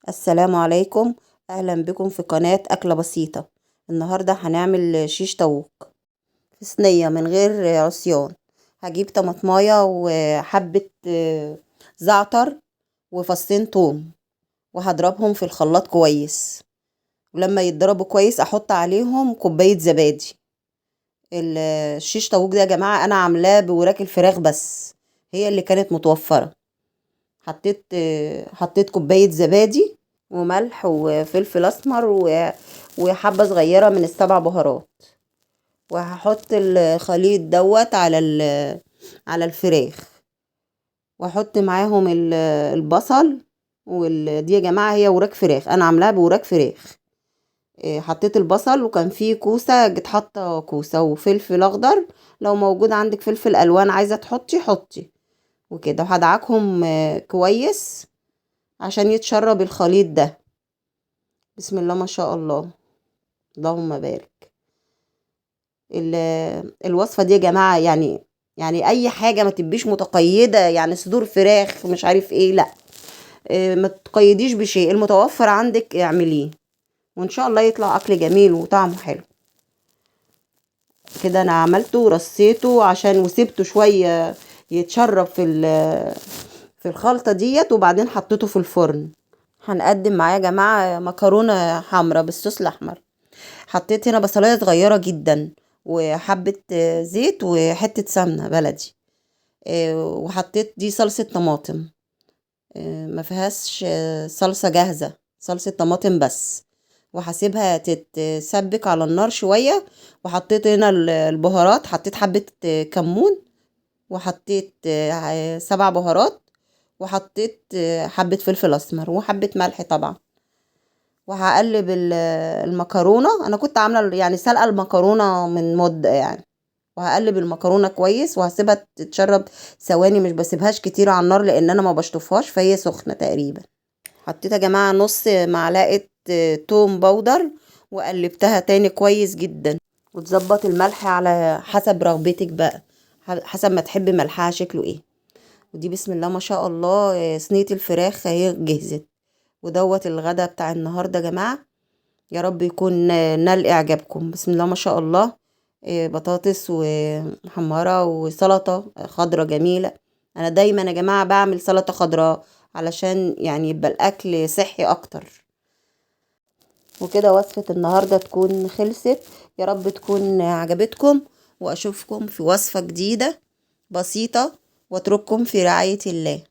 السلام عليكم. اهلا بكم في قناة اكلة بسيطة. النهاردة هنعمل شيش طاووق في صينية من غير عصيان. هجيب طماطماية وحبة زعتر وفصين توم، وهضربهم في الخلاط كويس. ولما يتضربوا كويس احط عليهم كوباية زبادي. الشيش طاووق ده يا جماعة انا عاملاه بوراك الفراخ بس، هي اللي كانت متوفرة. حطيت كوباية زبادي وملح وفلفل اسمر وحبة صغيرة من السبع بهارات. وهحط الخليط دوت على الفراخ، واحط معاهم البصل. ودي يا جماعة هي وراك فراخ، انا عاملاها بوراك فراخ. حطيت البصل، وكان فيه كوسة، جيت حاطة كوسة وفلفل اخضر. لو موجود عندك فلفل الوان عايزة حطي وكده. وهدعكهم كويس عشان يتشرب الخليط ده. بسم الله ما شاء الله، اللهم بارك. الوصفة دي يا جماعة يعني اي حاجة ما تبقيش متقيدة، يعني صدور فراخ مش عارف ايه، لا. ما تقيديش بشيء، المتوفر عندك اعمليه، وان شاء الله يطلع اكل جميل وطعمه حلو. كده انا عملته ورصيته عشان وسبته شوية يتشرب في الخلطة ديت، وبعدين حطيته في الفرن. هنقدم معاه يا جماعة مكرونة حمرا بالصوص الاحمر. حطيت هنا بصلايه صغيره جدا، وحبه زيت وحته سمنه بلدي. وحطيت دي صلصه طماطم، ما فيهاش صلصه جاهزه، صلصه طماطم بس. وهسيبها تتسبك على النار شويه. وحطيت هنا البهارات، حطيت حبه كمون، وحطيت 7 بهارات، وحطيت حبه فلفل اسمر وحبه ملح طبعا. وهقلب المكرونه. انا كنت عامله يعني سلقه المكرونه من مده يعني. وهقلب المكرونه كويس وهسيبها تتشرب ثواني، مش بسيبهاش كتير على النار لان انا ما بشطفهاش، فهي سخنه تقريبا. حطيت يا جماعه نص معلقه توم باودر، وقلبتها تاني كويس جدا. وتظبط الملح على حسب رغبتك بقى، حسب ما تحبي ملحها شكله ايه. ودي بسم الله ما شاء الله صينيه الفراخ اهي جهزت. ودوت الغدا بتاع النهارده يا جماعه. يا رب يكون نال اعجابكم. بسم الله ما شاء الله. بطاطس ومحمره وسلطه خضره جميله. انا دايما يا جماعه بعمل سلطه خضراء علشان يعني يبقى الاكل صحي اكتر. وكده وصفه النهارده تكون خلصت. يا رب تكون عجبتكم، واشوفكم في وصفه جديده بسيطه، واترككم في رعايه الله.